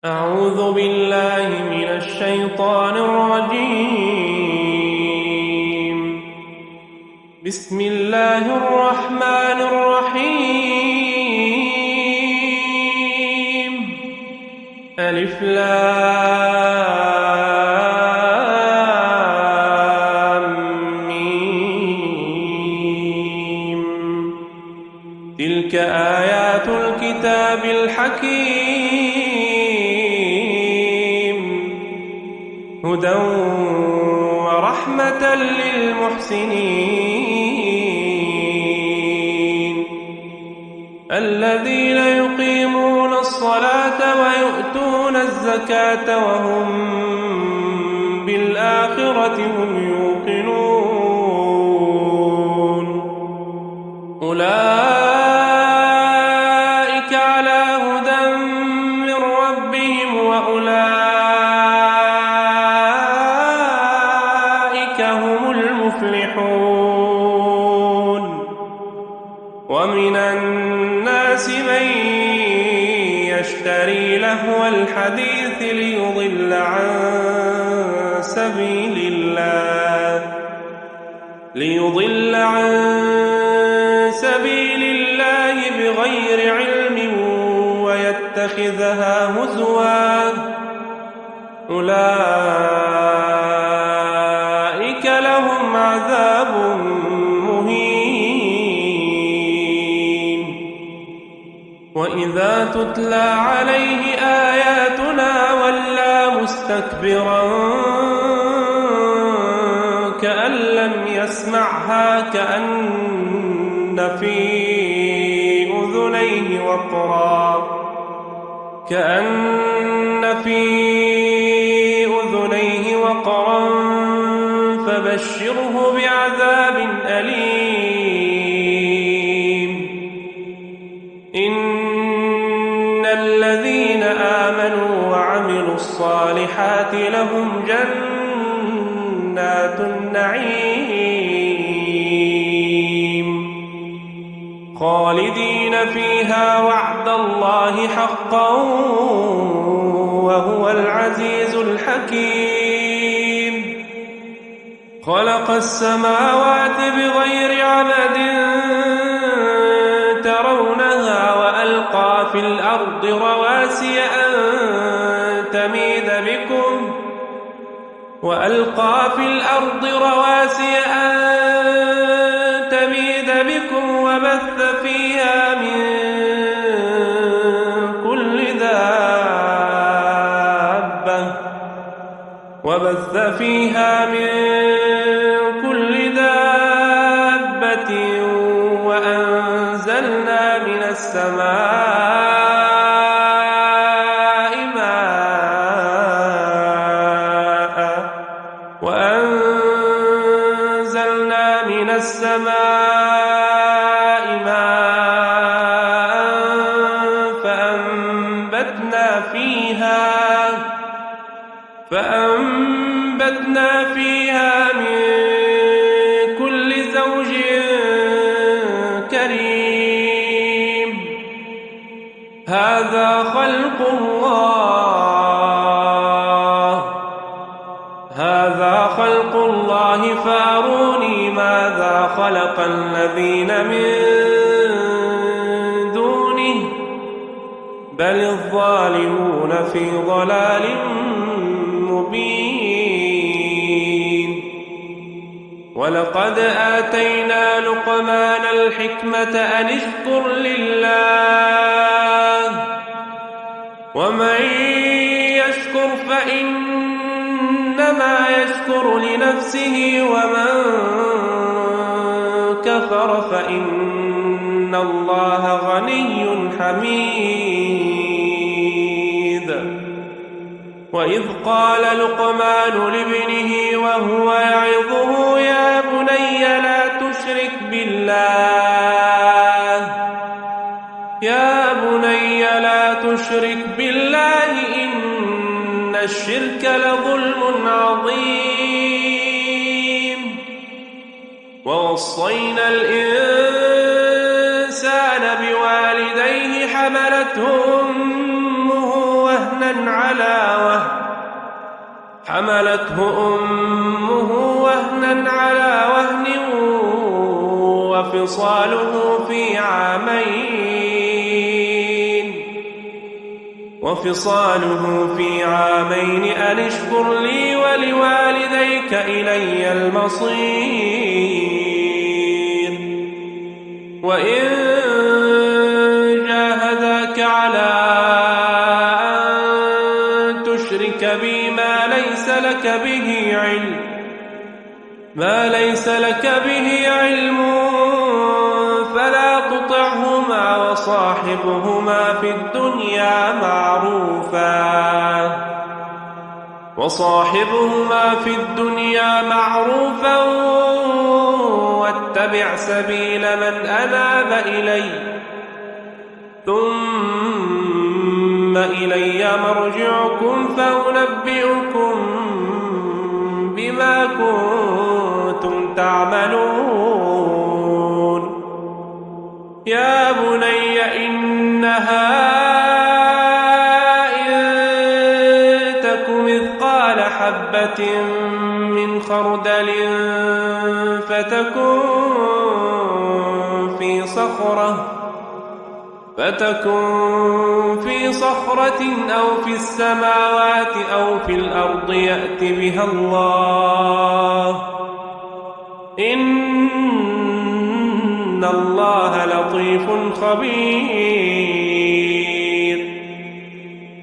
أعوذ بالله من الشيطان الرجيم. بسم الله الرحمن الرحيم. ألف لام ميم. تلك آيات الكتاب الحكيم، هدى ورحمة للمحسنين الذين يقيمون الصلاة ويؤتون الزكاة وهم بالآخرة هم يوقنون. أولئك على هدى من ربهم وأولئك هم المفلحون. ومن الناس من يشتري لهو الحديث ليضل عن سبيل الله بغير علم ويتخذها هزوا. أولئك لهم عذاب مهين. وإذا تتلى عليه آياتنا ولى مستكبرا كأن لم يسمعها كأن في أذنيه وقرا فبشره بعذاب أليم. إن الذين آمنوا وعملوا الصالحات لهم جنات النعيم خالدين فيها وعد الله حقا وهو العزيز الحكيم. خلق السماوات بغير عمد ترونها وألقى في الأرض رواسي أن تميد بكم وبث فيها من كل دابة وأنزلنا من السماء ماء فأنبتنا فيها من كل زوج كريم. هذا خلق الله فاروني ماذا خلق الذين من دونه بل الظالمون في ضلال مبين. ولقد آتينا لقمان الحكمة أن اشكر لله ومن يشكر فإنما يشكر لنفسه ومن كفر فإن الله غني حميد. وإذ قال لقمان لابنه وهو يعظه يا بني لا تشرك بالله إن الشرك لظلم عظيم. ووصينا الإنسان بوالديه حملته أمه وهنا وهنا على وهن وفصاله في عامين أن اشكر لي ولوالديك إلي المصير. وإن جاهداك على أن تشرك بي ما ليس لك به علم فلا تطعهما وصاحبهما في الدنيا معروفا واتبع سبيل من أناب إلي ثم إلي مرجعكم فأنبئكم بما كنتم تعملون. يا بني إنها إن تك مثقال حبة من خردل فتكن في صخرة أو في السماوات أو في الأرض يأت بها الله إن الله لطيف خبير.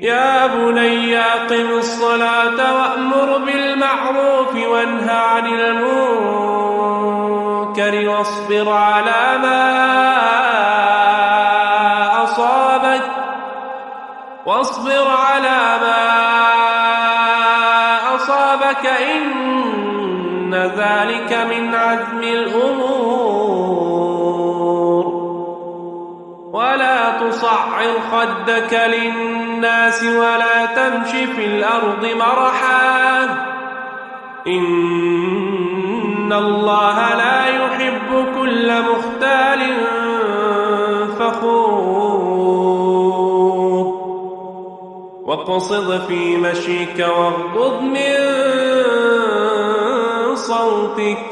يا بني أقم الصلاة وأمر بالمعروف وانه عن المنكر واصبر على ما أصابك إن ذلك من عزم الأمور. ولا تصعر خدك للناس ولا تمش في الأرض مرحا إن الله لا يحب كل مختال فخور. واقصد في مشيك واغضض من صوتك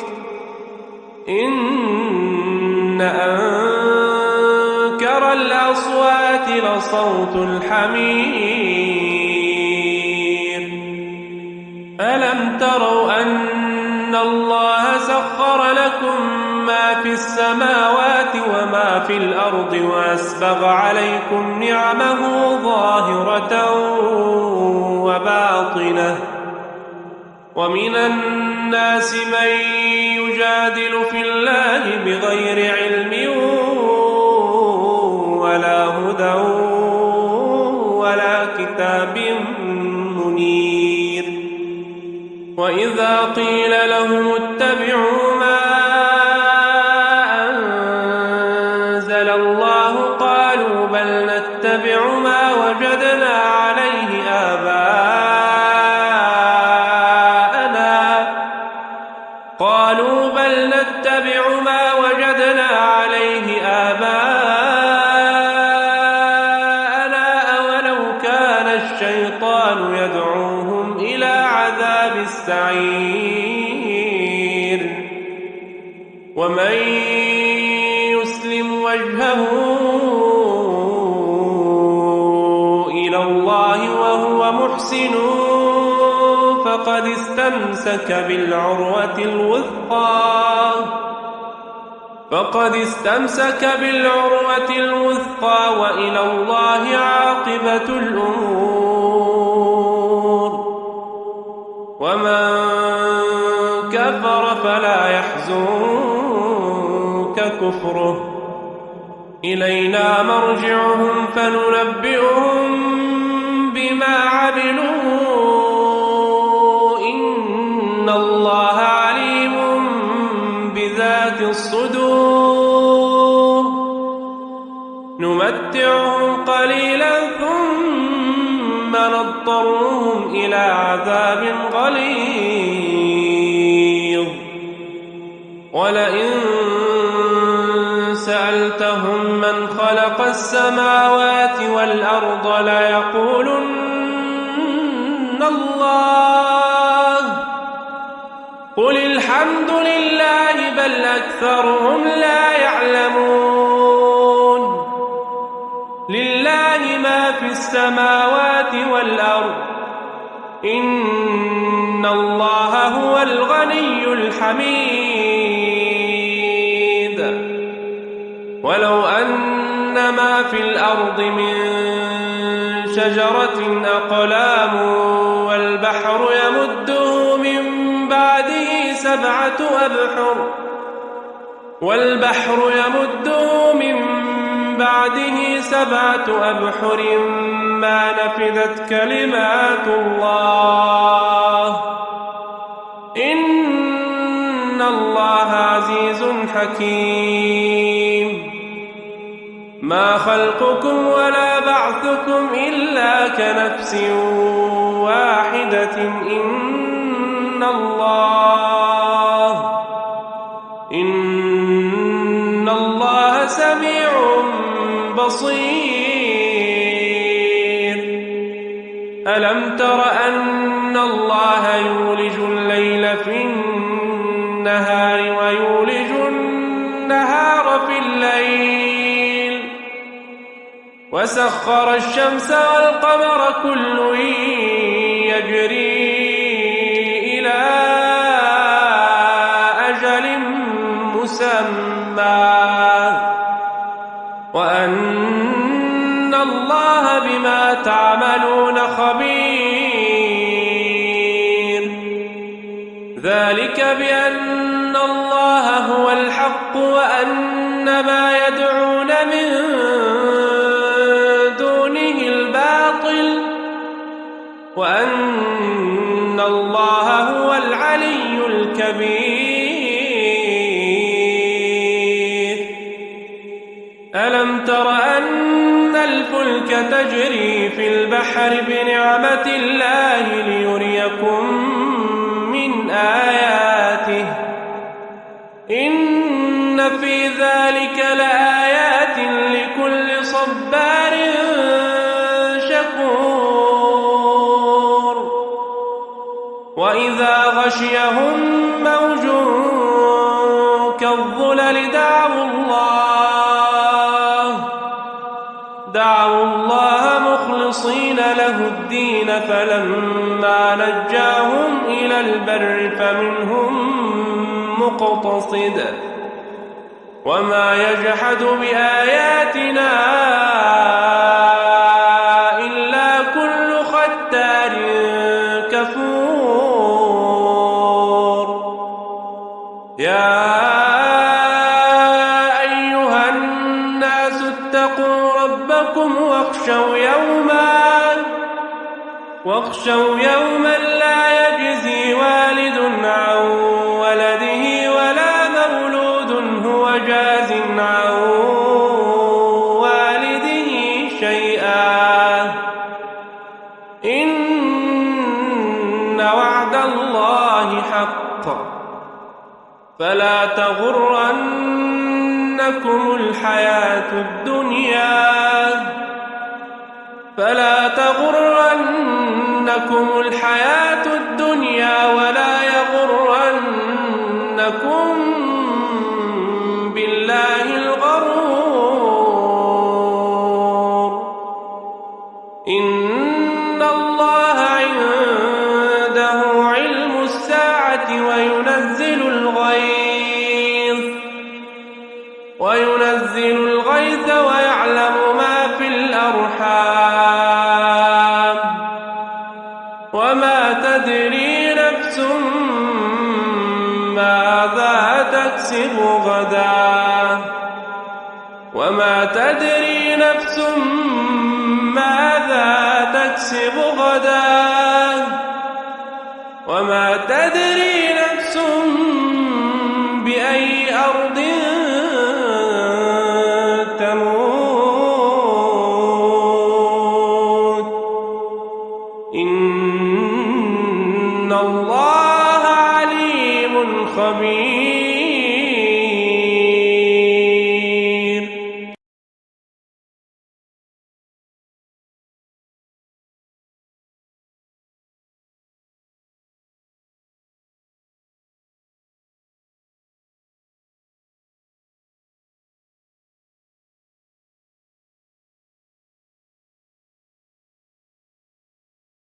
إن أنكر الأصوات لصوت الحمير. ألم تروا أن الله سخر لكم ما في السماوات وما في الأرض وأسبغ عليكم نعمه ظاهرة وباطنة ومن الناس من يجادل في الله بغير علم ولا هدى ولا كتاب منير. وإذا قيل لهم اتبعوا ما أنزل الله قالوا بل نتبع ما وجدنا عليه آباءنا أولو كان الشيطان يدعوهم إلى عذاب السعير. ومن يسلم وجهه إلى الله وهو محسن فقد استمسك بالعروة الوثقى وإلى الله عاقبة الأمور. ومن كفر فلا يحزنك كفره إلينا مرجعهم فننبئهم بما عملوا إن الله عليم بذات الصدور. نمتعهم قليلا ثم نضطرهم إلى عذاب غليظ. ولئن سألتهم من خلق السماوات والأرض ليقولن قل الحمد لله بل أكثرهم لا يعلمون لله ما في السماوات والأرض إن الله هو الغني الحميد ولو أن ما في الأرض من شجرة أقلام والبحر يمده من بعده سبعة أبحر ما نفذت كلمات الله إن الله عزيز حكيم ما خلقكم ولا بعثكم إلا كنفس واحدة إن الله سميع بصير ألم تر أن الله يولج الليل في النهار ويولج النهار في الليل وسخر الشمس والقمر كل يجري إلى أجل مسمى وأن الله بما تعملون خبير ذلك بأن الله هو الحق وأن ما يدعون من دونه الباطل وأن الله هو العلي الكبير ألم تر أن الفلك تجري في البحر بنعمة الله ليريكم من آياته إن في ذلك لآيات لكل صبار شكور وإذا غشيهم موج كالظلل دعوا الله مخلصين له الدين فلما نجاهم إلى البر فمنهم مقتصد وما يجحد بآياتنا إلا كل ختار كفور يا أيها الناس اتقوا ربكم واخشوا يوما لا يجزي والد عن ولده ولا مولود هو جاز عن والده شيئا إن وعد الله حق فلا تغرنكم الحياة الدنيا ولا يغرنكم بالله الغرور إن الله عنده علم الساعة وينزل الغيث ويعلم ما في الأرحام وما تدري نفس ماذا تكسب غدا وما تدري نفس ماذا تكسب غدا وما تدري نفس بأي أرض تموت إن الله عليم خبير